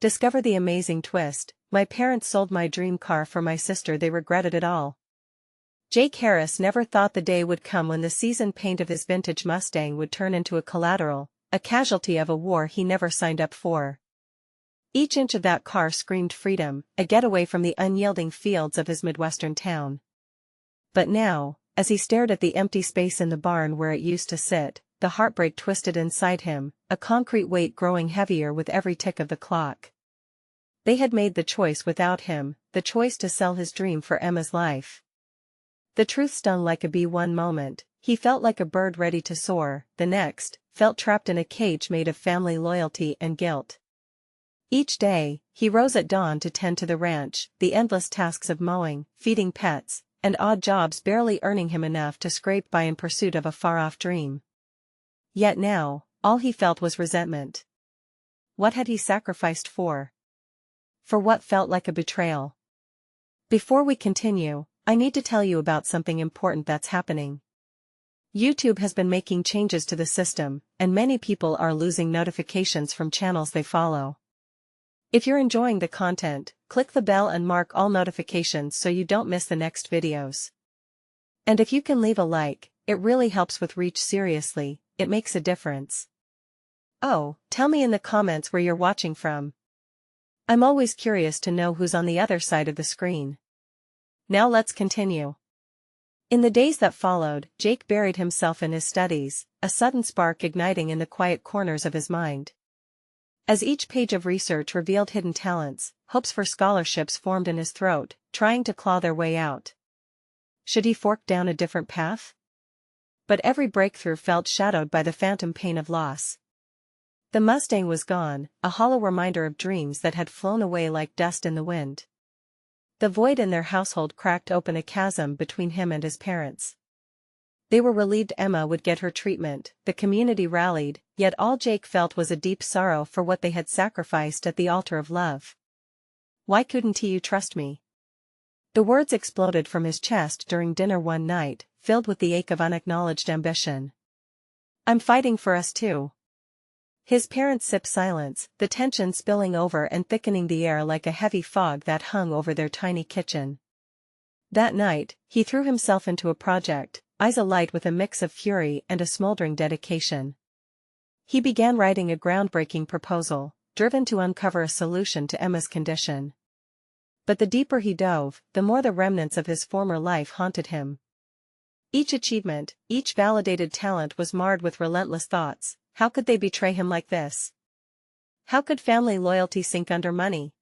Discover the amazing twist. My parents sold my dream car for my sister. They regretted it all. Jake Harris never thought the day would come when the seasoned paint of his vintage Mustang would turn into a collateral, a casualty of a war he never signed up for. Each inch of that car screamed freedom, a getaway from the unyielding fields of his Midwestern town. But now, as he stared at the empty space in the barn where it used to sit, the heartbreak twisted inside him, a concrete weight growing heavier with every tick of the clock. They had made the choice without him, the choice to sell his dream for Emma's life. The truth stung like a bee. One moment, he felt like a bird ready to soar, the next, felt trapped in a cage made of family loyalty and guilt. Each day, he rose at dawn to tend to the ranch, the endless tasks of mowing, feeding pets, and odd jobs barely earning him enough to scrape by in pursuit of a far-off dream. Yet now, all he felt was resentment. What had he sacrificed for? For what felt like a betrayal? Before we continue, I need to tell you about something important that's happening. YouTube has been making changes to the system, and many people are losing notifications from channels they follow. If you're enjoying the content, click the bell and mark all notifications so you don't miss the next videos. And if you can leave a like, it really helps with reach. Seriously, it makes a difference. Oh, tell me in the comments where you're watching from. I'm always curious to know who's on the other side of the screen. Now let's continue. In the days that followed, Jake buried himself in his studies, a sudden spark igniting in the quiet corners of his mind. As each page of research revealed hidden talents, hopes for scholarships formed in his throat, trying to claw their way out. Should he fork down a different path? But every breakthrough felt shadowed by the phantom pain of loss. The Mustang was gone, a hollow reminder of dreams that had flown away like dust in the wind. The void in their household cracked open a chasm between him and his parents. They were relieved Emma would get her treatment, the community rallied, yet all Jake felt was a deep sorrow for what they had sacrificed at the altar of love. Why couldn't you trust me? The words exploded from his chest during dinner one night, filled with the ache of unacknowledged ambition. I'm fighting for us too. His parents sipped silence, the tension spilling over and thickening the air like a heavy fog that hung over their tiny kitchen. That night, he threw himself into a project, eyes alight with a mix of fury and a smoldering dedication. He began writing a groundbreaking proposal, driven to uncover a solution to Emma's condition. But the deeper he dove, the more the remnants of his former life haunted him. Each achievement, each validated talent was marred with relentless thoughts. How could they betray him like this? How could family loyalty sink under money?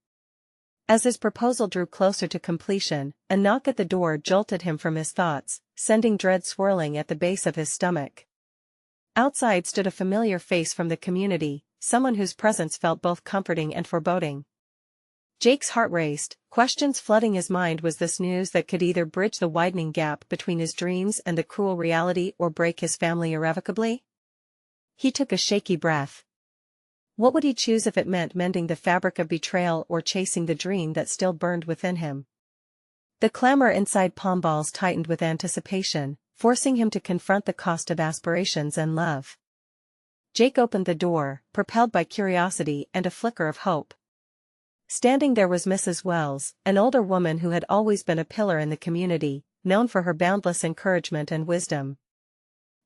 As his proposal drew closer to completion, a knock at the door jolted him from his thoughts, sending dread swirling at the base of his stomach. Outside stood a familiar face from the community, someone whose presence felt both comforting and foreboding. Jake's heart raced, questions flooding his mind. Was this news that could either bridge the widening gap between his dreams and the cruel reality or break his family irrevocably? He took a shaky breath. What would he choose if it meant mending the fabric of betrayal or chasing the dream that still burned within him? The clamor inside palm balls tightened with anticipation, forcing him to confront the cost of aspirations and love. Jake opened the door, propelled by curiosity and a flicker of hope. Standing there was Mrs. Wells, an older woman who had always been a pillar in the community, known for her boundless encouragement and wisdom.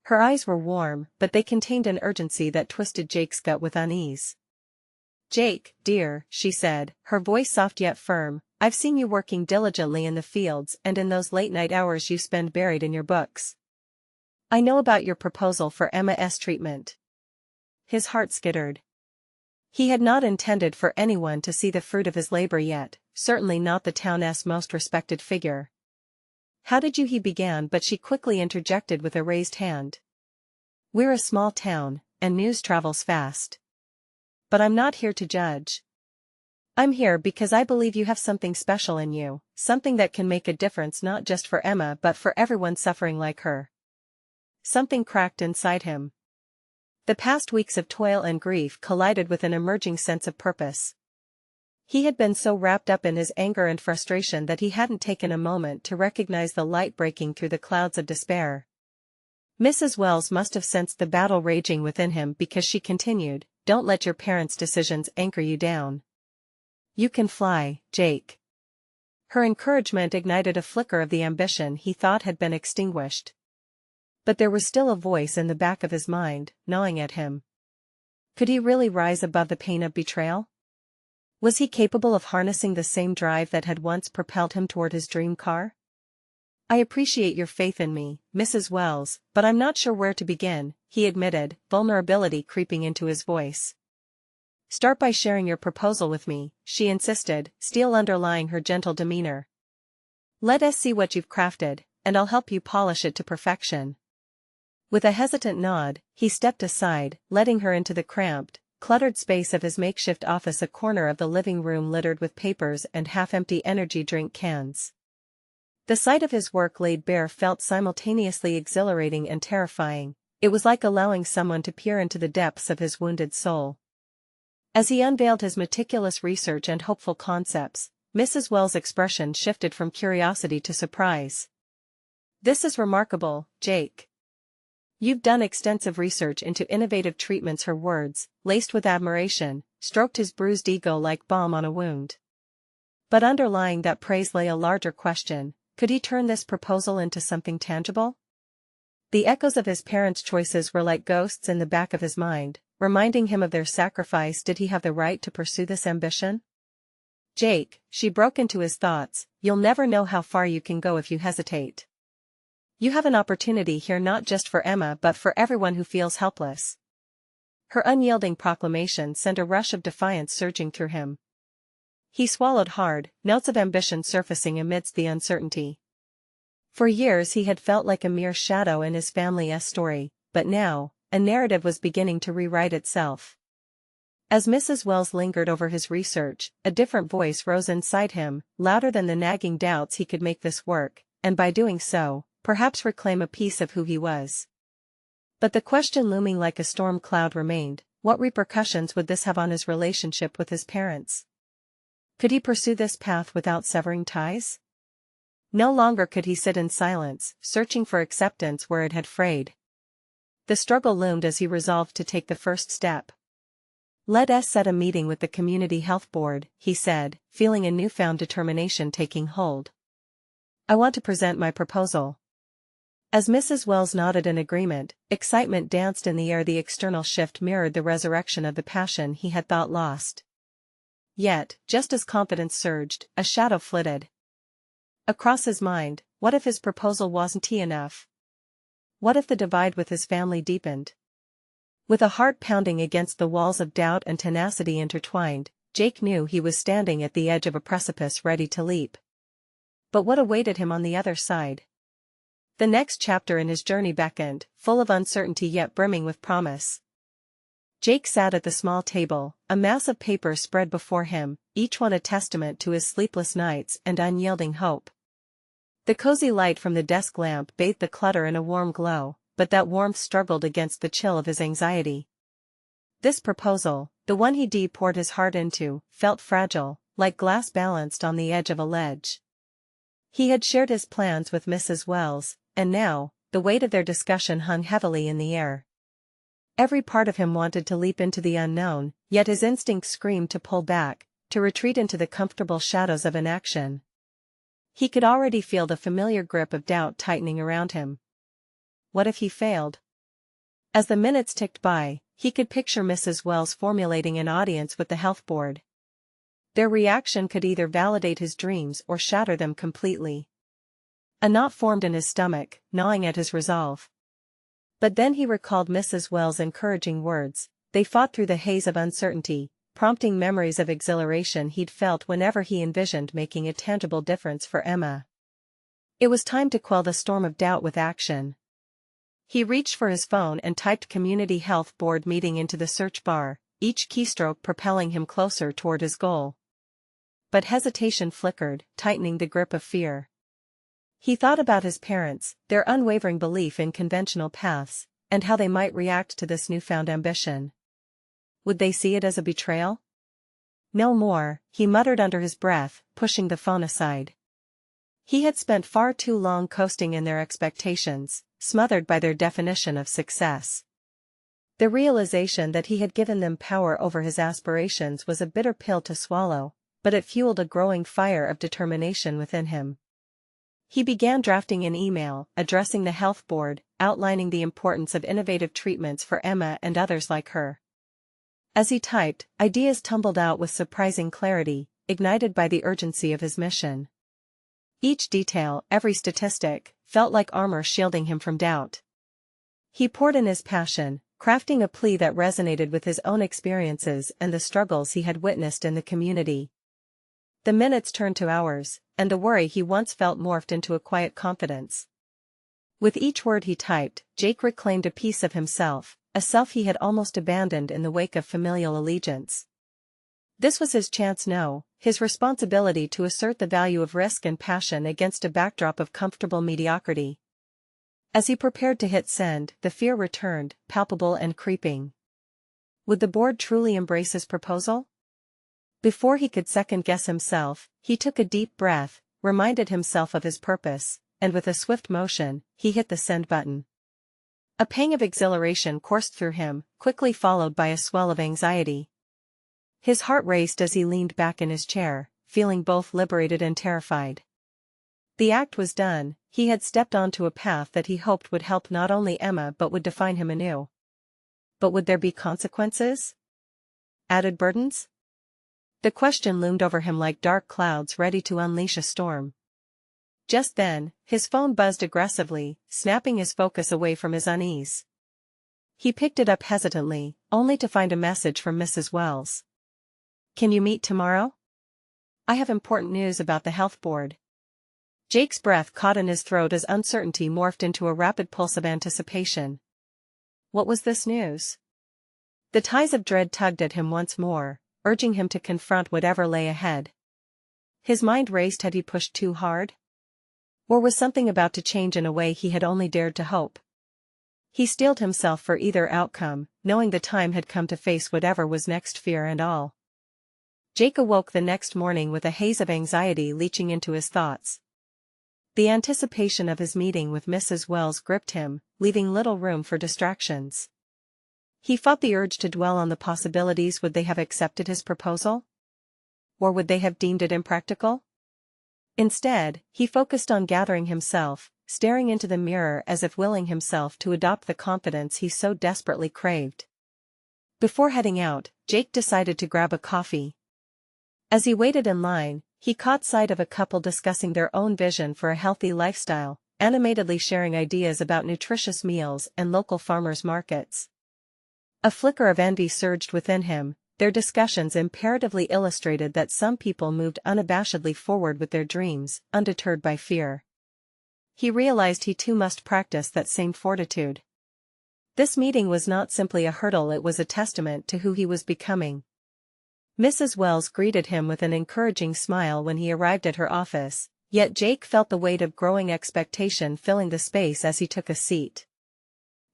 Her eyes were warm, but they contained an urgency that twisted Jake's gut with unease. "Jake, dear," she said, her voice soft yet firm, "I've seen you working diligently in the fields and in those late-night hours you spend buried in your books. I know about your proposal for Emma's treatment." His heart skittered. He had not intended for anyone to see the fruit of his labor yet, certainly not the town's most respected figure. "How did you?" he began, but she quickly interjected with a raised hand. "We're a small town, and news travels fast. But I'm not here to judge. I'm here because I believe you have something special in you, something that can make a difference not just for Emma but for everyone suffering like her." Something cracked inside him. The past weeks of toil and grief collided with an emerging sense of purpose. He had been so wrapped up in his anger and frustration that he hadn't taken a moment to recognize the light breaking through the clouds of despair. Mrs. Wells must have sensed the battle raging within him because she continued, "Don't let your parents' decisions anchor you down. You can fly, Jake. Her encouragement ignited a flicker of the ambition he thought had been extinguished. But there was still a voice in the back of his mind, gnawing at him. Could he really rise above the pain of betrayal? Was he capable of harnessing the same drive that had once propelled him toward his dream car? I appreciate your faith in me, Mrs. Wells, but I'm not sure where to begin, he admitted, vulnerability creeping into his voice. Start by sharing your proposal with me, she insisted, steel underlying her gentle demeanor. Let us see what you've crafted, and I'll help you polish it to perfection. With a hesitant nod, he stepped aside, letting her into the cramped, cluttered space of his makeshift office, a corner of the living room littered with papers and half-empty energy drink cans. The sight of his work laid bare felt simultaneously exhilarating and terrifying. It was like allowing someone to peer into the depths of his wounded soul. As he unveiled his meticulous research and hopeful concepts, Mrs. Wells' expression shifted from curiosity to surprise. This is remarkable, Jake. You've done extensive research into innovative treatments. Her words, laced with admiration, stroked his bruised ego like balm on a wound. But underlying that praise lay a larger question: could he turn this proposal into something tangible? The echoes of his parents' choices were like ghosts in the back of his mind, reminding him of their sacrifice. Did he have the right to pursue this ambition? Jake, she broke into his thoughts, you'll never know how far you can go if you hesitate. You have an opportunity here, not just for Emma but for everyone who feels helpless. Her unyielding proclamation sent a rush of defiance surging through him. He swallowed hard, notes of ambition surfacing amidst the uncertainty. For years he had felt like a mere shadow in his family's story, but now, a narrative was beginning to rewrite itself. As Mrs. Wells lingered over his research, a different voice rose inside him, louder than the nagging doubts he could make this work, and by doing so, perhaps reclaim a piece of who he was. But the question looming like a storm cloud remained: what repercussions would this have on his relationship with his parents? Could he pursue this path without severing ties? No longer could he sit in silence, searching for acceptance where it had frayed. The struggle loomed as he resolved to take the first step. Let us set a meeting with the Community Health Board, he said, feeling a newfound determination taking hold. I want to present my proposal. As Mrs. Wells nodded in agreement, excitement danced in the air. The external shift mirrored the resurrection of the passion he had thought lost. Yet, just as confidence surged, a shadow flitted across his mind. What if his proposal wasn't enough? What if the divide with his family deepened? With a heart pounding against the walls of doubt and tenacity intertwined, Jake knew he was standing at the edge of a precipice ready to leap. But what awaited him on the other side? The next chapter in his journey beckoned, full of uncertainty yet brimming with promise. Jake sat at the small table, a mass of papers spread before him, each one a testament to his sleepless nights and unyielding hope. The cozy light from the desk lamp bathed the clutter in a warm glow, but that warmth struggled against the chill of his anxiety. This proposal, the one he poured his heart into, felt fragile, like glass balanced on the edge of a ledge. He had shared his plans with Mrs. Wells, and now, the weight of their discussion hung heavily in the air. Every part of him wanted to leap into the unknown, yet his instincts screamed to pull back, to retreat into the comfortable shadows of inaction. He could already feel the familiar grip of doubt tightening around him. What if he failed? As the minutes ticked by, he could picture Mrs. Wells formulating an audience with the health board. Their reaction could either validate his dreams or shatter them completely. A knot formed in his stomach, gnawing at his resolve. But then he recalled Mrs. Wells' encouraging words. They fought through the haze of uncertainty, prompting memories of exhilaration he'd felt whenever he envisioned making a tangible difference for Emma. It was time to quell the storm of doubt with action. He reached for his phone and typed Community Health Board meeting into the search bar, each keystroke propelling him closer toward his goal. But hesitation flickered, tightening the grip of fear. He thought about his parents, their unwavering belief in conventional paths, and how they might react to this newfound ambition. Would they see it as a betrayal? No more, he muttered under his breath, pushing the phone aside. He had spent far too long coasting in their expectations, smothered by their definition of success. The realization that he had given them power over his aspirations was a bitter pill to swallow, but it fueled a growing fire of determination within him. He began drafting an email, addressing the health board, outlining the importance of innovative treatments for Emma and others like her. As he typed, ideas tumbled out with surprising clarity, ignited by the urgency of his mission. Each detail, every statistic, felt like armor shielding him from doubt. He poured in his passion, crafting a plea that resonated with his own experiences and the struggles he had witnessed in the community. The minutes turned to hours, and the worry he once felt morphed into a quiet confidence. With each word he typed, Jake reclaimed a piece of himself, a self he had almost abandoned in the wake of familial allegiance. This was his chance now, his responsibility to assert the value of risk and passion against a backdrop of comfortable mediocrity. As he prepared to hit send, the fear returned, palpable and creeping. Would the board truly embrace his proposal? Before he could second-guess himself, he took a deep breath, reminded himself of his purpose, and with a swift motion, he hit the send button. A pang of exhilaration coursed through him, quickly followed by a swell of anxiety. His heart raced as he leaned back in his chair, feeling both liberated and terrified. The act was done, he had stepped onto a path that he hoped would help not only Emma but would define him anew. But would there be consequences? Added burdens? The question loomed over him like dark clouds ready to unleash a storm. Just then, his phone buzzed aggressively, snapping his focus away from his unease. He picked it up hesitantly, only to find a message from Mrs. Wells. "Can you meet tomorrow? I have important news about the health board." Jake's breath caught in his throat as uncertainty morphed into a rapid pulse of anticipation. What was this news? The ties of dread tugged at him once more, urging him to confront whatever lay ahead. His mind raced. Had he pushed too hard? Or was something about to change in a way he had only dared to hope? He steeled himself for either outcome, knowing the time had come to face whatever was next, fear and all. Jake awoke the next morning with a haze of anxiety leaching into his thoughts. The anticipation of his meeting with Mrs. Wells gripped him, leaving little room for distractions. He fought the urge to dwell on the possibilities. Would they have accepted his proposal? Or would they have deemed it impractical? Instead, he focused on gathering himself, staring into the mirror as if willing himself to adopt the confidence he so desperately craved. Before heading out, Jake decided to grab a coffee. As he waited in line, he caught sight of a couple discussing their own vision for a healthy lifestyle, animatedly sharing ideas about nutritious meals and local farmers' markets. A flicker of envy surged within him. Their discussions imperatively illustrated that some people moved unabashedly forward with their dreams, undeterred by fear. He realized he too must practice that same fortitude. This meeting was not simply a hurdle, it was a testament to who he was becoming. Mrs. Wells greeted him with an encouraging smile when he arrived at her office, yet Jake felt the weight of growing expectation filling the space as he took a seat.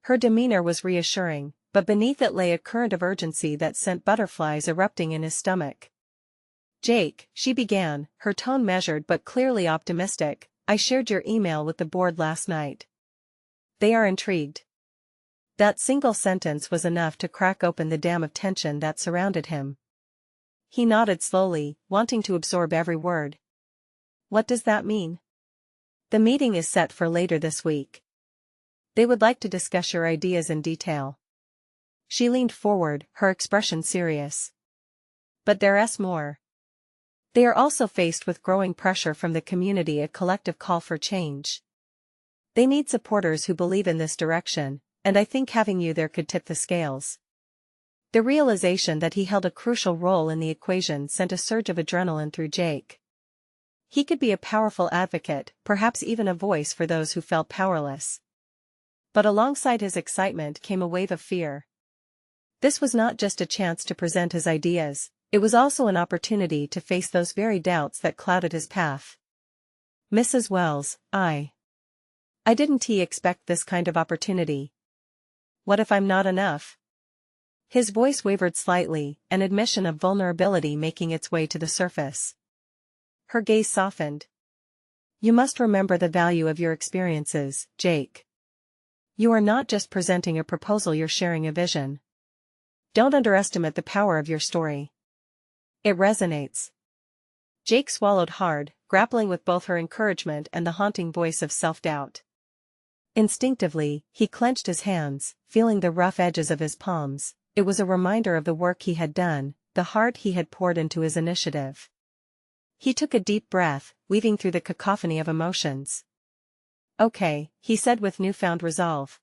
Her demeanor was reassuring, but beneath it lay a current of urgency that sent butterflies erupting in his stomach. "Jake," she began, her tone measured but clearly optimistic, "I shared your email with the board last night. They are intrigued." That single sentence was enough to crack open the dam of tension that surrounded him. He nodded slowly, wanting to absorb every word. "What does that mean?" "The meeting is set for later this week. They would like to discuss your ideas in detail." She leaned forward, her expression serious. "But there's more. They are also faced with growing pressure from the community, a collective call for change. They need supporters who believe in this direction, and I think having you there could tip the scales." The realization that he held a crucial role in the equation sent a surge of adrenaline through Jake. He could be a powerful advocate, perhaps even a voice for those who felt powerless. But alongside his excitement came a wave of fear. This was not just a chance to present his ideas, it was also an opportunity to face those very doubts that clouded his path. "Mrs. Wells, I didn't expect this kind of opportunity. What if I'm not enough?" His voice wavered slightly, an admission of vulnerability making its way to the surface. Her gaze softened. "You must remember the value of your experiences, Jake. You are not just presenting a proposal, you're sharing a vision. Don't underestimate the power of your story. It resonates. Jake swallowed hard, grappling with both her encouragement and the haunting voice of self-doubt. Instinctively, he clenched his hands, feeling the rough edges of his palms. It was a reminder of the work he had done, the heart he had poured into his initiative. He took a deep breath, weaving through the cacophony of emotions. "Okay," he said with newfound resolve.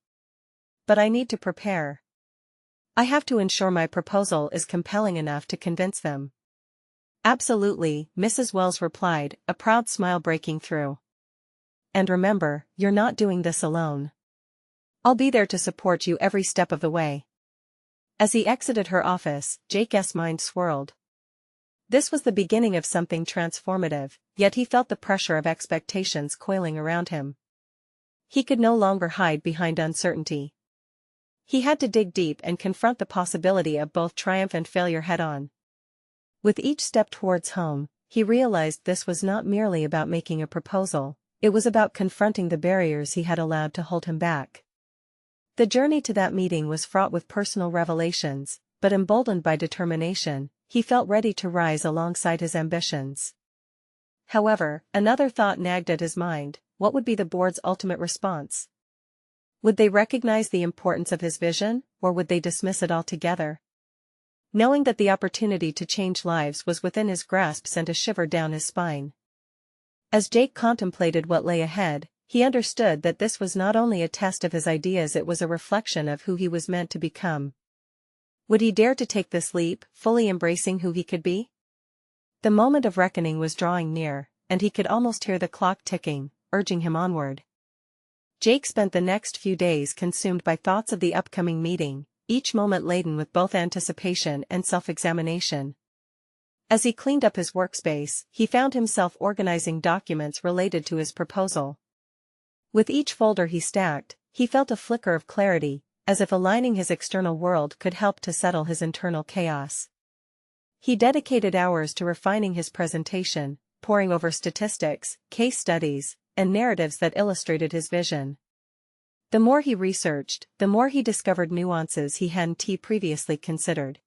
"But I need to prepare. I have to ensure my proposal is compelling enough to convince them." "Absolutely," Mrs. Wells replied, a proud smile breaking through. "And remember, you're not doing this alone. I'll be there to support you every step of the way." As he exited her office, Jake's mind swirled. This was the beginning of something transformative, yet he felt the pressure of expectations coiling around him. He could no longer hide behind uncertainty. He had to dig deep and confront the possibility of both triumph and failure head-on. With each step towards home, he realized this was not merely about making a proposal, it was about confronting the barriers he had allowed to hold him back. The journey to that meeting was fraught with personal revelations, but emboldened by determination, he felt ready to rise alongside his ambitions. However, another thought nagged at his mind: what would be the board's ultimate response? Would they recognize the importance of his vision, or would they dismiss it altogether? Knowing that the opportunity to change lives was within his grasp sent a shiver down his spine. As Jake contemplated what lay ahead, he understood that this was not only a test of his ideas, it was a reflection of who he was meant to become. Would he dare to take this leap, fully embracing who he could be? The moment of reckoning was drawing near, and he could almost hear the clock ticking, urging him onward. Jake spent the next few days consumed by thoughts of the upcoming meeting, each moment laden with both anticipation and self-examination. As he cleaned up his workspace, he found himself organizing documents related to his proposal. With each folder he stacked, he felt a flicker of clarity, as if aligning his external world could help to settle his internal chaos. He dedicated hours to refining his presentation, poring over statistics, case studies, and narratives that illustrated his vision. The more he researched, the more he discovered nuances he hadn't previously considered.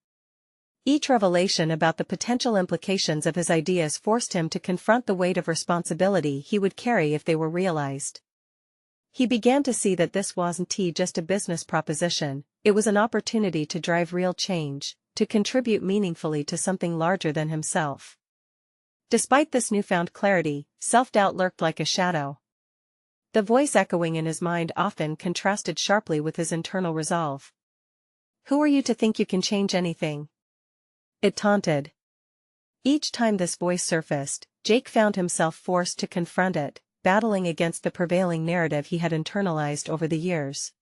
Each revelation about the potential implications of his ideas forced him to confront the weight of responsibility he would carry if they were realized. He began to see that this wasn't just a business proposition, it was an opportunity to drive real change, to contribute meaningfully to something larger than himself. Despite this newfound clarity, self-doubt lurked like a shadow. The voice echoing in his mind often contrasted sharply with his internal resolve. "Who are you to think you can change anything?" it taunted. Each time this voice surfaced, Jake found himself forced to confront it, battling against the prevailing narrative he had internalized over the years.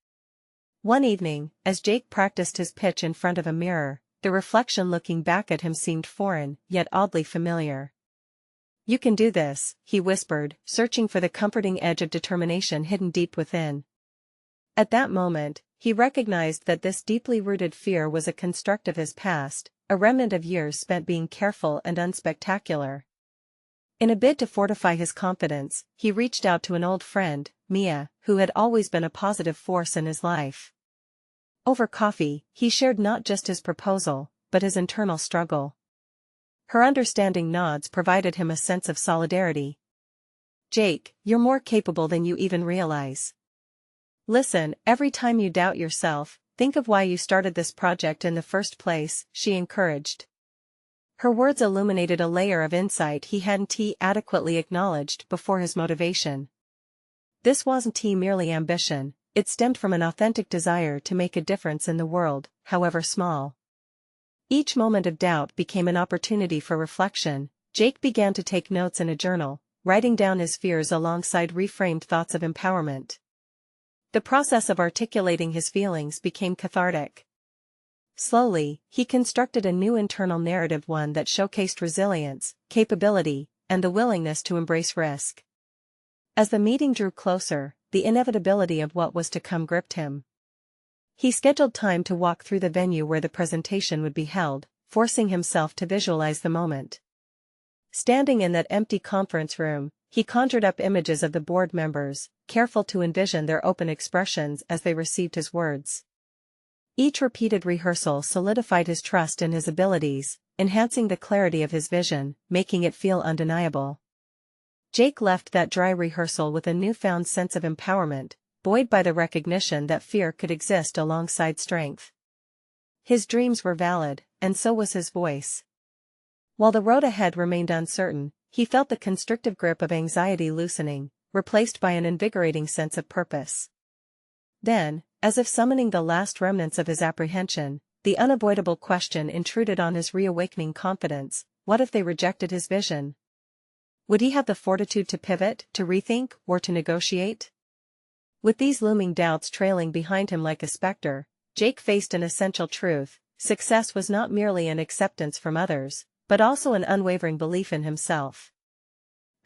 One evening, as Jake practiced his pitch in front of a mirror, the reflection looking back at him seemed foreign, yet oddly familiar. "You can do this," he whispered, searching for the comforting edge of determination hidden deep within. At that moment, he recognized that this deeply rooted fear was a construct of his past, a remnant of years spent being careful and unspectacular. In a bid to fortify his confidence, he reached out to an old friend, Mia, who had always been a positive force in his life. Over coffee, he shared not just his proposal, but his internal struggle. Her understanding nods provided him a sense of solidarity. "Jake, you're more capable than you even realize. Listen, every time you doubt yourself, think of why you started this project in the first place," she encouraged. Her words illuminated a layer of insight he hadn't adequately acknowledged before: his motivation. This wasn't merely ambition, it stemmed from an authentic desire to make a difference in the world, however small. Each moment of doubt became an opportunity for reflection. Jake began to take notes in a journal, writing down his fears alongside reframed thoughts of empowerment. The process of articulating his feelings became cathartic. Slowly, he constructed a new internal narrative, one that showcased resilience, capability, and the willingness to embrace risk. As the meeting drew closer, the inevitability of what was to come gripped him. He scheduled time to walk through the venue where the presentation would be held, forcing himself to visualize the moment. Standing in that empty conference room, he conjured up images of the board members, careful to envision their open expressions as they received his words. Each repeated rehearsal solidified his trust in his abilities, enhancing the clarity of his vision, making it feel undeniable. Jake left that dry rehearsal with a newfound sense of empowerment, buoyed by the recognition that fear could exist alongside strength. His dreams were valid, and so was his voice. While the road ahead remained uncertain, he felt the constrictive grip of anxiety loosening, replaced by an invigorating sense of purpose. Then, as if summoning the last remnants of his apprehension, the unavoidable question intruded on his reawakening confidence: what if they rejected his vision? Would he have the fortitude to pivot, to rethink, or to negotiate? With these looming doubts trailing behind him like a specter, Jake faced an essential truth: success was not merely an acceptance from others, but also an unwavering belief in himself.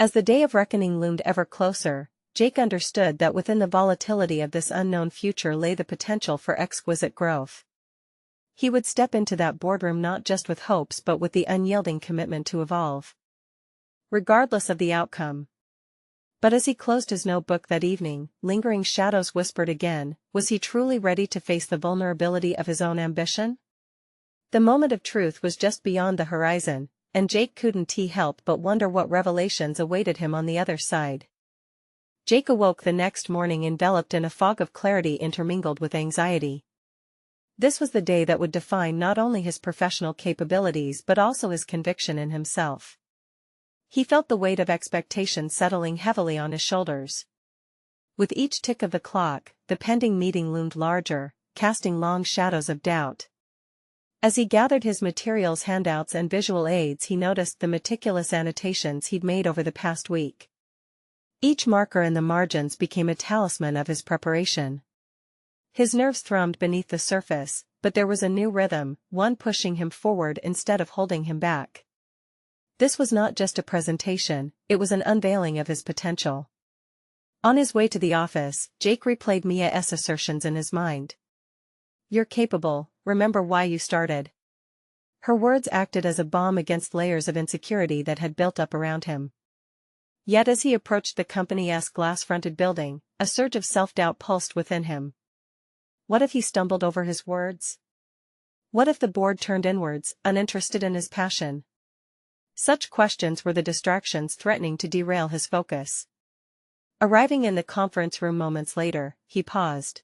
As the day of reckoning loomed ever closer, Jake understood that within the volatility of this unknown future lay the potential for exquisite growth. He would step into that boardroom not just with hopes but with the unyielding commitment to evolve, regardless of the outcome. But as he closed his notebook that evening, lingering shadows whispered again: was he truly ready to face the vulnerability of his own ambition? The moment of truth was just beyond the horizon, and Jake couldn't help but wonder what revelations awaited him on the other side. Jake awoke the next morning enveloped in a fog of clarity intermingled with anxiety. This was the day that would define not only his professional capabilities but also his conviction in himself. He felt the weight of expectation settling heavily on his shoulders. With each tick of the clock, the pending meeting loomed larger, casting long shadows of doubt. As he gathered his materials, handouts and visual aids, he noticed the meticulous annotations he'd made over the past week. Each marker in the margins became a talisman of his preparation. His nerves thrummed beneath the surface, but there was a new rhythm, one pushing him forward instead of holding him back. This was not just a presentation, it was an unveiling of his potential. On his way to the office, Jake replayed Mia's assertions in his mind. "You're capable, remember why you started." Her words acted as a balm against layers of insecurity that had built up around him. Yet as he approached the company's glass-fronted building, a surge of self-doubt pulsed within him. What if he stumbled over his words? What if the board turned inwards, uninterested in his passion? Such questions were the distractions threatening to derail his focus. Arriving in the conference room moments later, he paused.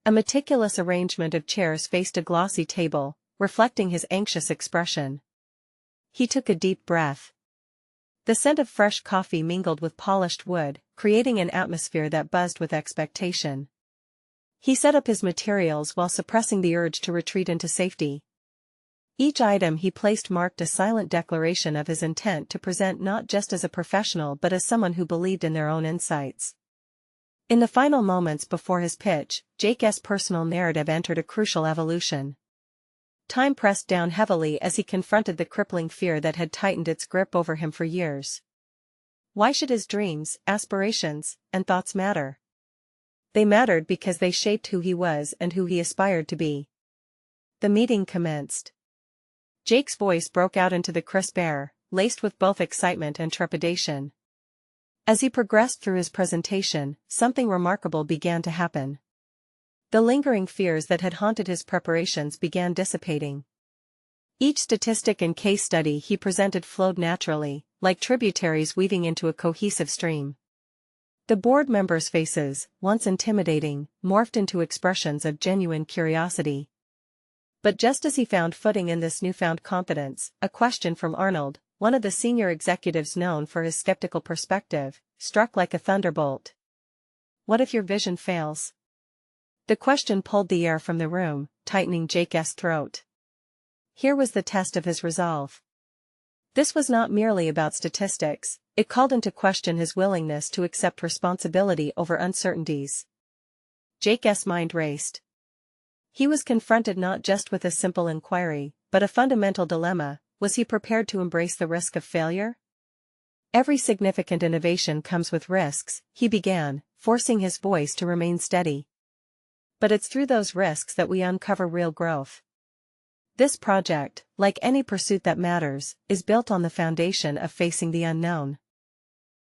A meticulous arrangement of chairs faced a glossy table, reflecting his anxious expression. He took a deep breath. The scent of fresh coffee mingled with polished wood, creating an atmosphere that buzzed with expectation. He set up his materials while suppressing the urge to retreat into safety. Each item he placed marked a silent declaration of his intent to present not just as a professional but as someone who believed in their own insights. In the final moments before his pitch, Jake's personal narrative entered a crucial evolution. Time pressed down heavily as he confronted the crippling fear that had tightened its grip over him for years. Why should his dreams, aspirations, and thoughts matter? They mattered because they shaped who he was and who he aspired to be. The meeting commenced. Jake's voice broke out into the crisp air, laced with both excitement and trepidation. As he progressed through his presentation, something remarkable began to happen. The lingering fears that had haunted his preparations began dissipating. Each statistic and case study he presented flowed naturally, like tributaries weaving into a cohesive stream. The board members' faces, once intimidating, morphed into expressions of genuine curiosity. But just as he found footing in this newfound confidence, a question from Arnold, one of the senior executives known for his skeptical perspective, struck like a thunderbolt. What if your vision fails? The question pulled the air from the room, tightening Jake's throat. Here was the test of his resolve. This was not merely about statistics, it called into question his willingness to accept responsibility over uncertainties. Jake's mind raced. He was confronted not just with a simple inquiry, but a fundamental dilemma: was he prepared to embrace the risk of failure? Every significant innovation comes with risks, he began, forcing his voice to remain steady. But it's through those risks that we uncover real growth. This project, like any pursuit that matters, is built on the foundation of facing the unknown.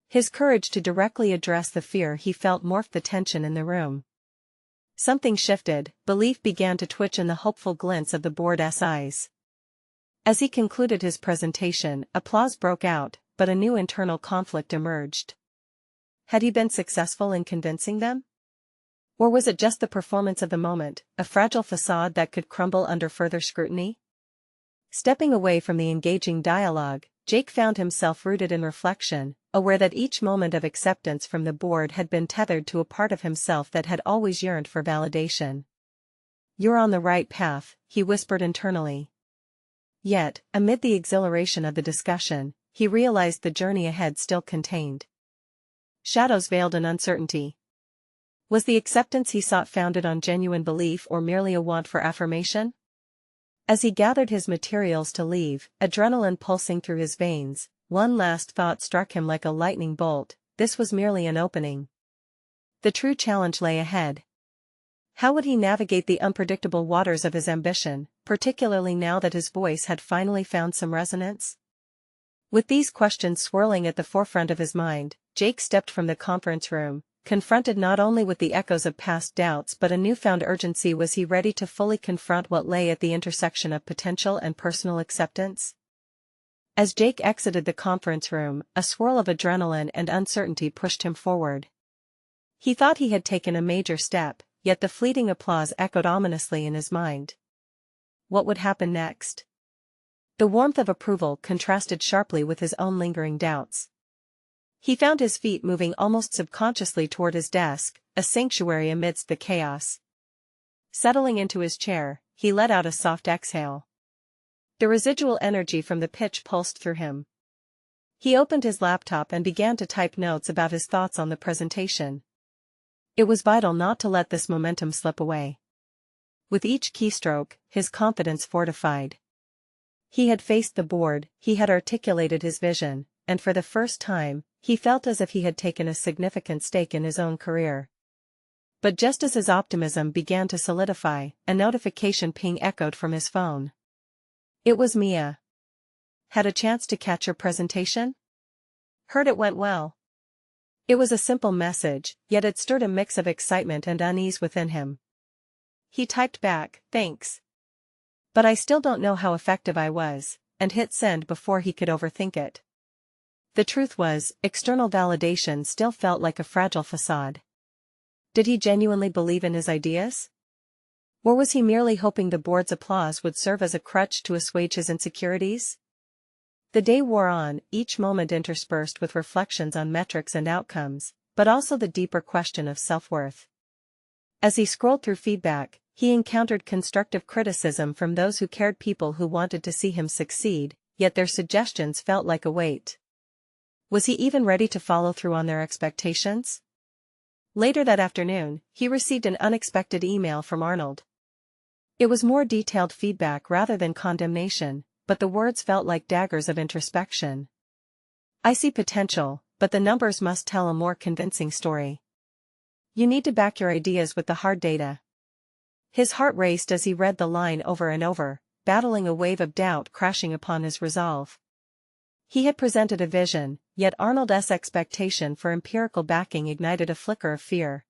His courage to directly address the fear he felt morphed the tension in the room. Something shifted, belief began to twitch in the hopeful glints of the board's eyes. As he concluded his presentation, applause broke out, but a new internal conflict emerged. Had he been successful in convincing them? Or was it just the performance of the moment, a fragile facade that could crumble under further scrutiny? Stepping away from the engaging dialogue, Jake found himself rooted in reflection, aware that each moment of acceptance from the board had been tethered to a part of himself that had always yearned for validation. "You're on the right path," he whispered internally. Yet, amid the exhilaration of the discussion, he realized the journey ahead still contained shadows veiled in uncertainty. Was the acceptance he sought founded on genuine belief or merely a want for affirmation? As he gathered his materials to leave, adrenaline pulsing through his veins, one last thought struck him like a lightning bolt: this was merely an opening. The true challenge lay ahead. How would he navigate the unpredictable waters of his ambition, particularly now that his voice had finally found some resonance? With these questions swirling at the forefront of his mind, Jake stepped from the conference room, confronted not only with the echoes of past doubts but a newfound urgency. Was he ready to fully confront what lay at the intersection of potential and personal acceptance? As Jake exited the conference room, a swirl of adrenaline and uncertainty pushed him forward. He thought he had taken a major step, yet the fleeting applause echoed ominously in his mind. What would happen next? The warmth of approval contrasted sharply with his own lingering doubts. He found his feet moving almost subconsciously toward his desk, a sanctuary amidst the chaos. Settling into his chair, he let out a soft exhale. The residual energy from the pitch pulsed through him. He opened his laptop and began to type notes about his thoughts on the presentation. It was vital not to let this momentum slip away. With each keystroke, his confidence fortified. He had faced the board, he had articulated his vision, and for the first time, he felt as if he had taken a significant stake in his own career. But just as his optimism began to solidify, a notification ping echoed from his phone. It was Mia. "Had a chance to catch your presentation? Heard it went well." It was a simple message, yet it stirred a mix of excitement and unease within him. He typed back, "Thanks. But I still don't know how effective I was," and hit send before he could overthink it. The truth was, external validation still felt like a fragile facade. Did he genuinely believe in his ideas? Or was he merely hoping the board's applause would serve as a crutch to assuage his insecurities? The day wore on, each moment interspersed with reflections on metrics and outcomes, but also the deeper question of self-worth. As he scrolled through feedback, he encountered constructive criticism from those who cared, people who wanted to see him succeed, yet their suggestions felt like a weight. Was he even ready to follow through on their expectations? Later that afternoon, he received an unexpected email from Arnold. It was more detailed feedback rather than condemnation, but the words felt like daggers of introspection. "I see potential, but the numbers must tell a more convincing story. You need to back your ideas with the hard data." His heart raced as he read the line over and over, battling a wave of doubt crashing upon his resolve. He had presented a vision, yet Arnold's expectation for empirical backing ignited a flicker of fear.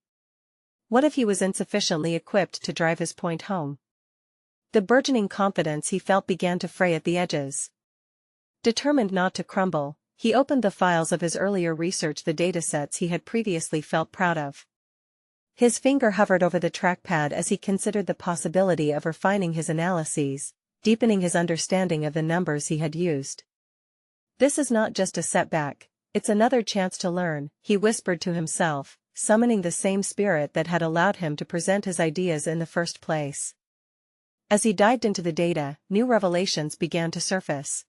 What if he was insufficiently equipped to drive his point home? The burgeoning confidence he felt began to fray at the edges. Determined not to crumble, he opened the files of his earlier research, the datasets he had previously felt proud of. His finger hovered over the trackpad as he considered the possibility of refining his analyses, deepening his understanding of the numbers he had used. "This is not just a setback, it's another chance to learn," he whispered to himself, summoning the same spirit that had allowed him to present his ideas in the first place. As he dived into the data, new revelations began to surface.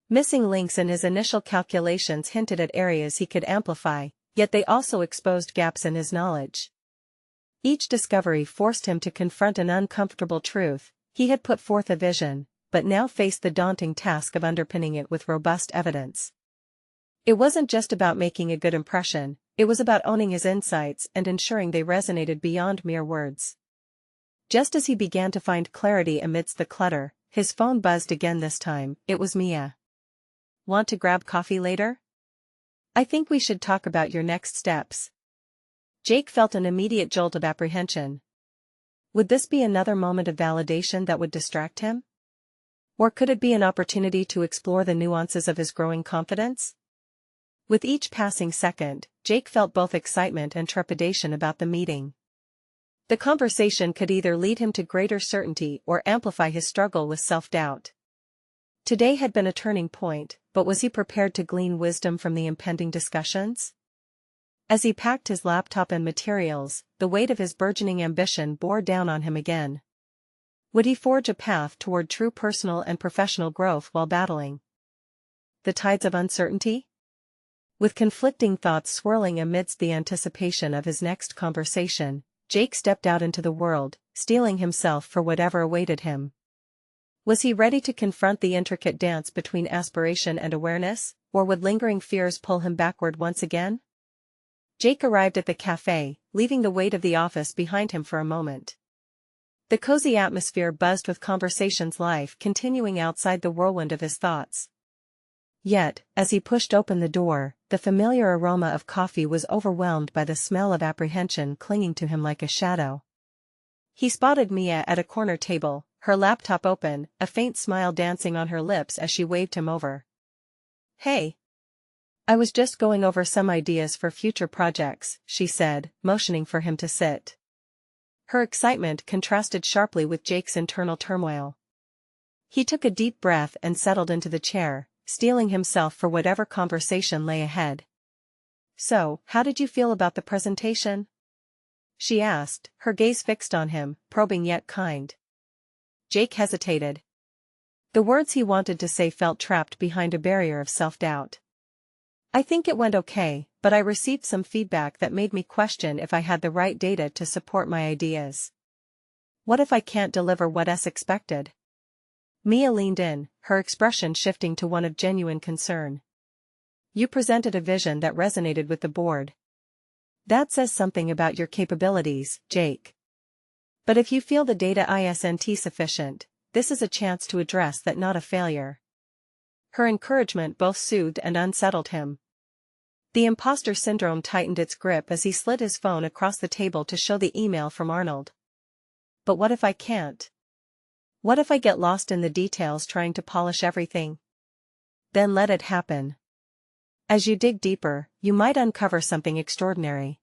Missing links in his initial calculations hinted at areas he could amplify, yet they also exposed gaps in his knowledge. Each discovery forced him to confront an uncomfortable truth: he had put forth a vision, but now faced the daunting task of underpinning it with robust evidence. It wasn't just about making a good impression, it was about owning his insights and ensuring they resonated beyond mere words. Just as he began to find clarity amidst the clutter, his phone buzzed again. This time, it was Mia. "Want to grab coffee later? I think we should talk about your next steps." Jake felt an immediate jolt of apprehension. Would this be another moment of validation that would distract him? Or could it be an opportunity to explore the nuances of his growing confidence? With each passing second, Jake felt both excitement and trepidation about the meeting. The conversation could either lead him to greater certainty or amplify his struggle with self-doubt. Today had been a turning point, but was he prepared to glean wisdom from the impending discussions? As he packed his laptop and materials, the weight of his burgeoning ambition bore down on him again. Would he forge a path toward true personal and professional growth while battling the tides of uncertainty? With conflicting thoughts swirling amidst the anticipation of his next conversation, Jake stepped out into the world, steeling himself for whatever awaited him. Was he ready to confront the intricate dance between aspiration and awareness, or would lingering fears pull him backward once again? Jake arrived at the cafe, leaving the weight of the office behind him for a moment. The cozy atmosphere buzzed with conversations, life continuing outside the whirlwind of his thoughts. Yet, as he pushed open the door, the familiar aroma of coffee was overwhelmed by the smell of apprehension clinging to him like a shadow. He spotted Mia at a corner table, her laptop open, a faint smile dancing on her lips as she waved him over. "Hey. I was just going over some ideas for future projects," she said, motioning for him to sit. Her excitement contrasted sharply with Jake's internal turmoil. He took a deep breath and settled into the chair, steeling himself for whatever conversation lay ahead. "So, how did you feel about the presentation?" she asked, her gaze fixed on him, probing yet kind. Jake hesitated. The words he wanted to say felt trapped behind a barrier of self-doubt. "I think it went okay, but I received some feedback that made me question if I had the right data to support my ideas. What if I can't deliver what's expected?" Mia leaned in, her expression shifting to one of genuine concern. "You presented a vision that resonated with the board. That says something about your capabilities, Jake. But if you feel the data isn't sufficient, this is a chance to address that, not a failure." Her encouragement both soothed and unsettled him. The imposter syndrome tightened its grip as he slid his phone across the table to show the email from Arnold. But what if I can't? What if I get lost in the details trying to polish everything? Then let it happen. As you dig deeper, you might uncover something extraordinary.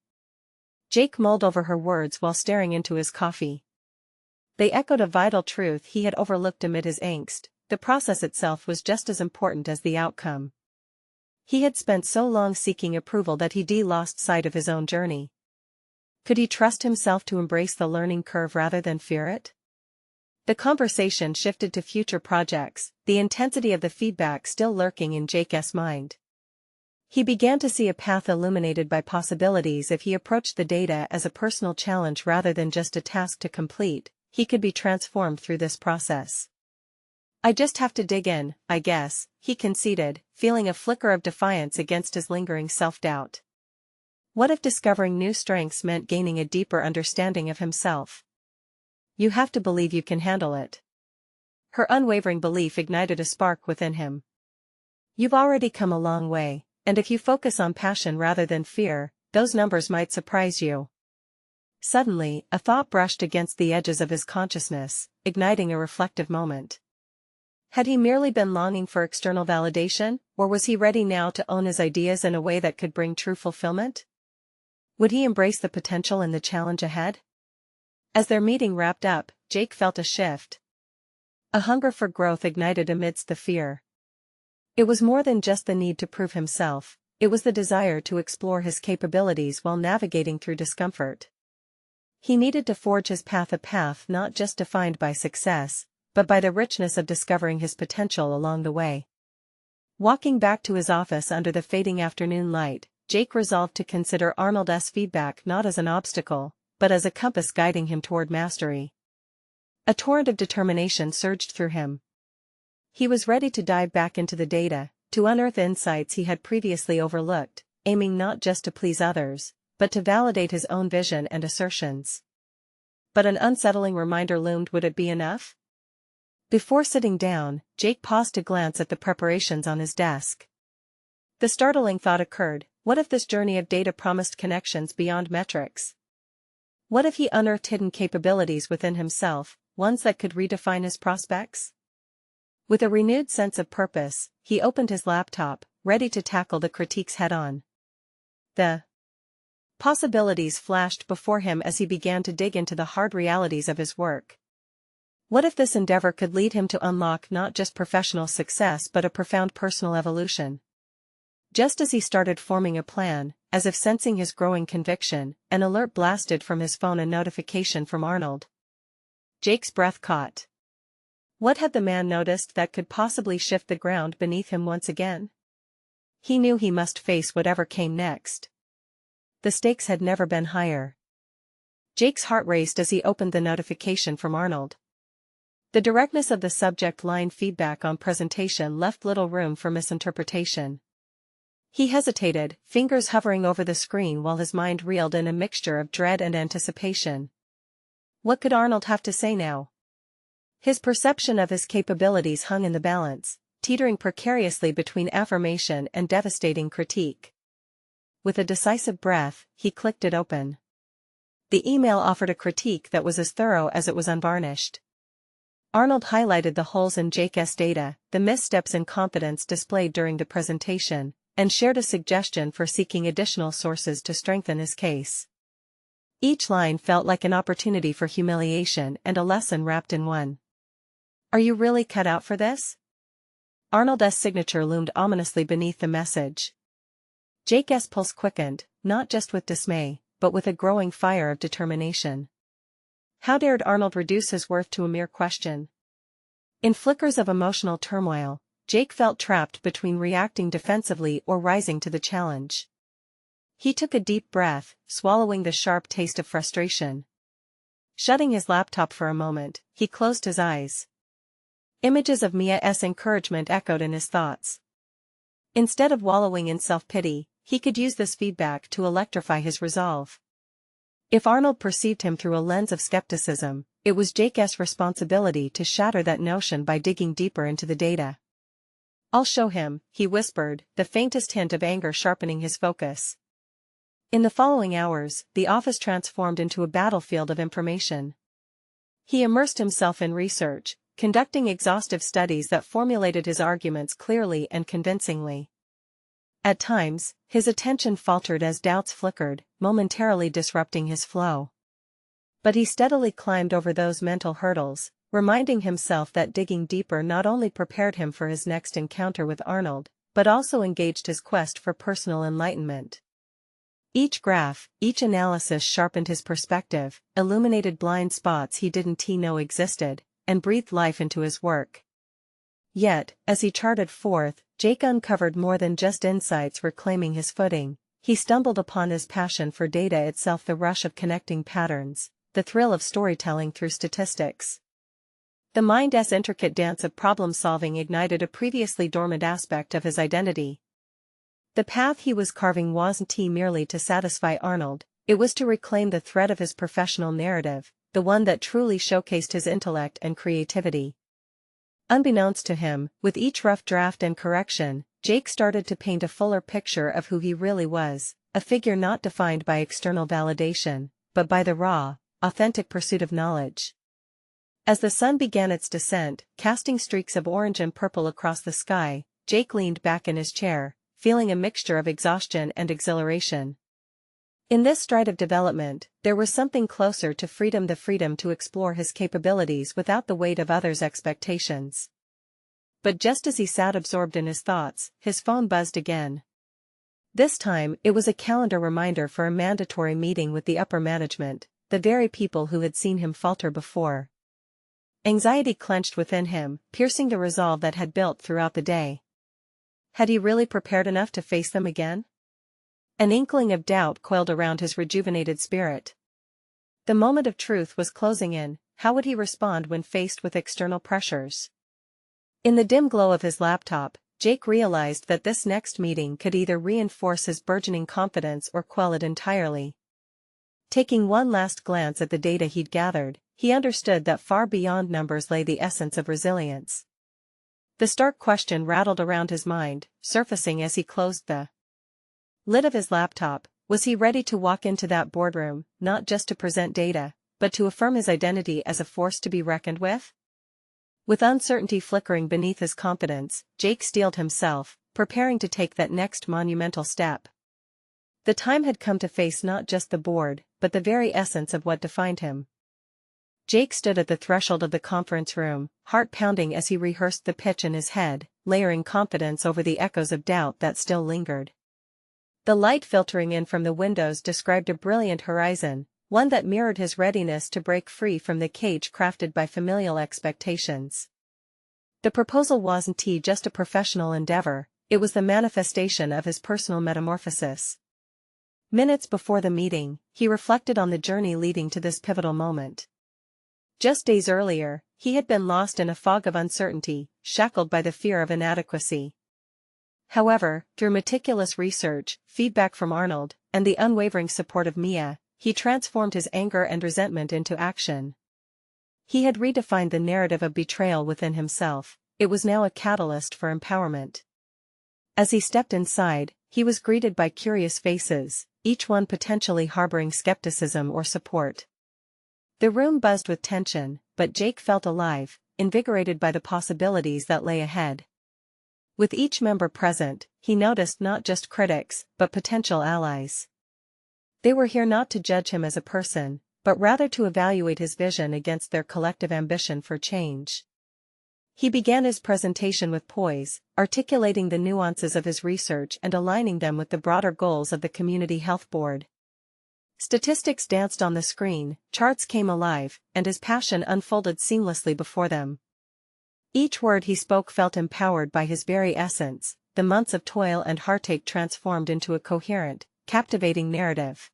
Jake mulled over her words while staring into his coffee. They echoed a vital truth he had overlooked amid his angst: the process itself was just as important as the outcome. He had spent so long seeking approval that he'd lost sight of his own journey. Could he trust himself to embrace the learning curve rather than fear it? The conversation shifted to future projects, the intensity of the feedback still lurking in Jake's mind. He began to see a path illuminated by possibilities. If he approached the data as a personal challenge rather than just a task to complete, he could be transformed through this process. "I just have to dig in, I guess," he conceded, feeling a flicker of defiance against his lingering self-doubt. What if discovering new strengths meant gaining a deeper understanding of himself? "You have to believe you can handle it." Her unwavering belief ignited a spark within him. "You've already come a long way, and if you focus on passion rather than fear, those numbers might surprise you." Suddenly, a thought brushed against the edges of his consciousness, igniting a reflective moment. Had he merely been longing for external validation, or was he ready now to own his ideas in a way that could bring true fulfillment? Would he embrace the potential and the challenge ahead? As their meeting wrapped up, Jake felt a shift. A hunger for growth ignited amidst the fear. It was more than just the need to prove himself, it was the desire to explore his capabilities while navigating through discomfort. He needed to forge his path, a path not just defined by success, but by the richness of discovering his potential along the way. Walking back to his office under the fading afternoon light, Jake resolved to consider Arnold's feedback not as an obstacle, but as a compass guiding him toward mastery. A torrent of determination surged through him. He was ready to dive back into the data, to unearth insights he had previously overlooked, aiming not just to please others, but to validate his own vision and assertions. But an unsettling reminder loomed. Would it be enough? Before sitting down, Jake paused to glance at the preparations on his desk. The startling thought occurred: what if this journey of data promised connections beyond metrics? What if he unearthed hidden capabilities within himself, ones that could redefine his prospects? With a renewed sense of purpose, he opened his laptop, ready to tackle the critiques head-on. The possibilities flashed before him as he began to dig into the hard realities of his work. What if this endeavor could lead him to unlock not just professional success but a profound personal evolution? Just as he started forming a plan, as if sensing his growing conviction, an alert blasted from his phone, a notification from Arnold. Jake's breath caught. What had the man noticed that could possibly shift the ground beneath him once again? He knew he must face whatever came next. The stakes had never been higher. Jake's heart raced as he opened the notification from Arnold. The directness of the subject line, feedback on presentation, left little room for misinterpretation. He hesitated, fingers hovering over the screen while his mind reeled in a mixture of dread and anticipation. What could Arnold have to say now? His perception of his capabilities hung in the balance, teetering precariously between affirmation and devastating critique. With a decisive breath, he clicked it open. The email offered a critique that was as thorough as it was unvarnished. Arnold highlighted the holes in Jake's data, the missteps and competence displayed during the presentation, and shared a suggestion for seeking additional sources to strengthen his case. Each line felt like an opportunity for humiliation and a lesson wrapped in one. Are you really cut out for this? Arnold's signature loomed ominously beneath the message. Jake's pulse quickened, not just with dismay, but with a growing fire of determination. How dared Arnold reduce his worth to a mere question? In flickers of emotional turmoil, Jake felt trapped between reacting defensively or rising to the challenge. He took a deep breath, swallowing the sharp taste of frustration. Shutting his laptop for a moment, he closed his eyes. Images of Mia's encouragement echoed in his thoughts. Instead of wallowing in self-pity, he could use this feedback to electrify his resolve. If Arnold perceived him through a lens of skepticism, it was Jake's responsibility to shatter that notion by digging deeper into the data. I'll show him, he whispered, the faintest hint of anger sharpening his focus. In the following hours, the office transformed into a battlefield of information. He immersed himself in research, conducting exhaustive studies that formulated his arguments clearly and convincingly. At times, his attention faltered as doubts flickered, momentarily disrupting his flow. But he steadily climbed over those mental hurdles, reminding himself that digging deeper not only prepared him for his next encounter with Arnold, but also engaged his quest for personal enlightenment. Each graph, each analysis sharpened his perspective, illuminated blind spots he didn't know existed, and breathed life into his work. Yet, as he charted forth, Jake uncovered more than just insights reclaiming his footing. He stumbled upon his passion for data itself, the rush of connecting patterns, the thrill of storytelling through statistics. The mind's intricate dance of problem-solving ignited a previously dormant aspect of his identity. The path he was carving wasn't merely to satisfy Arnold, it was to reclaim the thread of his professional narrative, the one that truly showcased his intellect and creativity. Unbeknownst to him, with each rough draft and correction, Jake started to paint a fuller picture of who he really was, a figure not defined by external validation, but by the raw, authentic pursuit of knowledge. As the sun began its descent, casting streaks of orange and purple across the sky, Jake leaned back in his chair, feeling a mixture of exhaustion and exhilaration. In this stride of development, there was something closer to freedom, the freedom to explore his capabilities without the weight of others' expectations. But just as he sat absorbed in his thoughts, his phone buzzed again. This time, it was a calendar reminder for a mandatory meeting with the upper management, the very people who had seen him falter before. Anxiety clenched within him, piercing the resolve that had built throughout the day. Had he really prepared enough to face them again? An inkling of doubt coiled around his rejuvenated spirit. The moment of truth was closing in. How would he respond when faced with external pressures? In the dim glow of his laptop, Jake realized that this next meeting could either reinforce his burgeoning confidence or quell it entirely. Taking one last glance at the data he'd gathered, he understood that far beyond numbers lay the essence of resilience. The stark question rattled around his mind, surfacing as he closed the lid of his laptop. Was he ready to walk into that boardroom, not just to present data, but to affirm his identity as a force to be reckoned with? With uncertainty flickering beneath his confidence, Jake steeled himself, preparing to take that next monumental step. The time had come to face not just the board, but the very essence of what defined him. Jake stood at the threshold of the conference room, heart pounding as he rehearsed the pitch in his head, layering confidence over the echoes of doubt that still lingered. The light filtering in from the windows described a brilliant horizon, one that mirrored his readiness to break free from the cage crafted by familial expectations. The proposal wasn't just a professional endeavor, it was the manifestation of his personal metamorphosis. Minutes before the meeting, he reflected on the journey leading to this pivotal moment. Just days earlier, he had been lost in a fog of uncertainty, shackled by the fear of inadequacy. However, through meticulous research, feedback from Arnold, and the unwavering support of Mia, he transformed his anger and resentment into action. He had redefined the narrative of betrayal within himself, it was now a catalyst for empowerment. As he stepped inside, he was greeted by curious faces, each one potentially harboring skepticism or support. The room buzzed with tension, but Jake felt alive, invigorated by the possibilities that lay ahead. With each member present, he noticed not just critics, but potential allies. They were here not to judge him as a person, but rather to evaluate his vision against their collective ambition for change. He began his presentation with poise, articulating the nuances of his research and aligning them with the broader goals of the Community Health Board. Statistics danced on the screen, charts came alive, and his passion unfolded seamlessly before them. Each word he spoke felt empowered by his very essence, the months of toil and heartache transformed into a coherent, captivating narrative.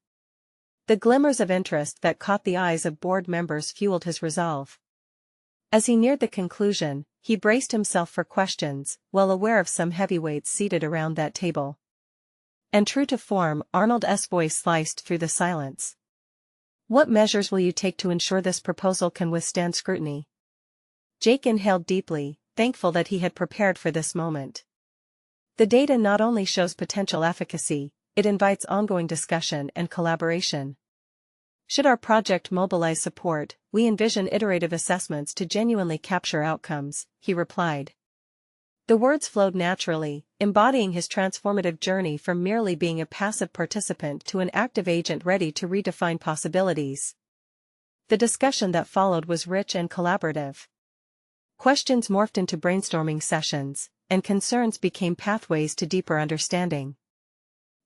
The glimmers of interest that caught the eyes of board members fueled his resolve. As he neared the conclusion, he braced himself for questions, well aware of some heavyweights seated around that table. And true to form, Arnold's voice sliced through the silence. "What measures will you take to ensure this proposal can withstand scrutiny?" Jake inhaled deeply, thankful that he had prepared for this moment. The data not only shows potential efficacy, it invites ongoing discussion and collaboration. Should our project mobilize support, we envision iterative assessments to genuinely capture outcomes, he replied. The words flowed naturally, embodying his transformative journey from merely being a passive participant to an active agent ready to redefine possibilities. The discussion that followed was rich and collaborative. Questions morphed into brainstorming sessions, and concerns became pathways to deeper understanding.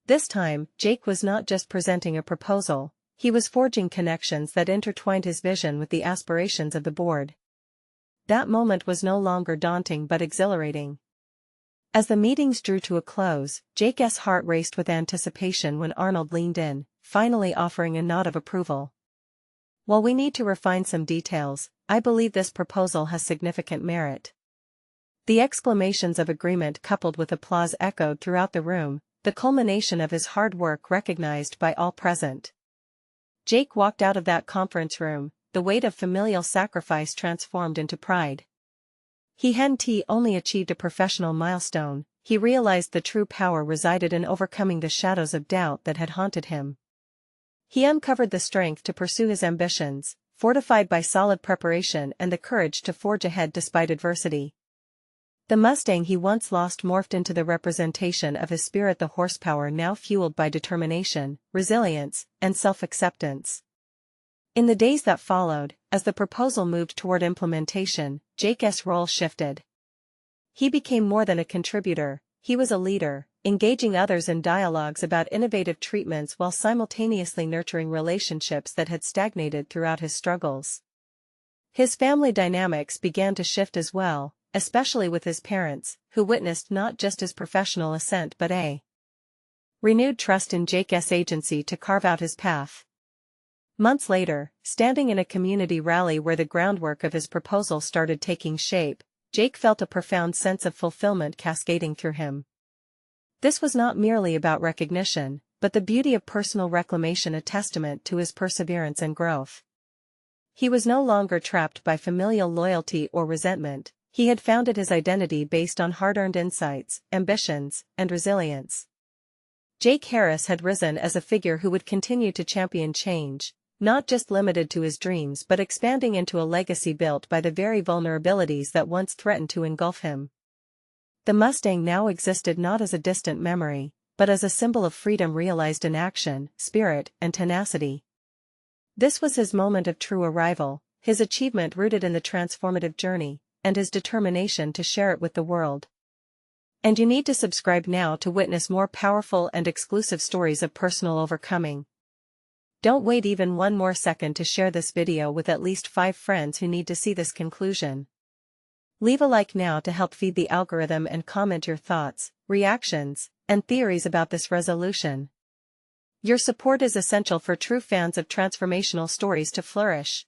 This time, Jake was not just presenting a proposal, he was forging connections that intertwined his vision with the aspirations of the board. That moment was no longer daunting but exhilarating. As the meetings drew to a close, Jake's heart raced with anticipation when Arnold leaned in, finally offering a nod of approval. "While we need to refine some details, I believe this proposal has significant merit." The exclamations of agreement coupled with applause echoed throughout the room, the culmination of his hard work recognized by all present. Jake walked out of that conference room, the weight of familial sacrifice transformed into pride. He hadn't only achieved a professional milestone, he realized the true power resided in overcoming the shadows of doubt that had haunted him. He uncovered the strength to pursue his ambitions, fortified by solid preparation and the courage to forge ahead despite adversity. The Mustang he once lost morphed into the representation of his spirit, the horsepower now fueled by determination, resilience, and self-acceptance. In the days that followed, as the proposal moved toward implementation, Jake's role shifted. He became more than a contributor, he was a leader, engaging others in dialogues about innovative treatments while simultaneously nurturing relationships that had stagnated throughout his struggles. His family dynamics began to shift as well, especially with his parents, who witnessed not just his professional ascent but a renewed trust in Jake's agency to carve out his path. Months later, standing in a community rally where the groundwork of his proposal started taking shape, Jake felt a profound sense of fulfillment cascading through him. This was not merely about recognition, but the beauty of personal reclamation, a testament to his perseverance and growth. He was no longer trapped by familial loyalty or resentment. He had founded his identity based on hard-earned insights, ambitions, and resilience. Jake Harris had risen as a figure who would continue to champion change, Not just limited to his dreams but expanding into a legacy built by the very vulnerabilities that once threatened to engulf him. The Mustang now existed not as a distant memory, but as a symbol of freedom realized in action, spirit, and tenacity. This was his moment of true arrival, his achievement rooted in the transformative journey, and his determination to share it with the world. And you need to subscribe now to witness more powerful and exclusive stories of personal overcoming. Don't wait even one more second to share this video with at least 5 friends who need to see this conclusion. Leave a like now to help feed the algorithm and comment your thoughts, reactions, and theories about this resolution. Your support is essential for true fans of transformational stories to flourish.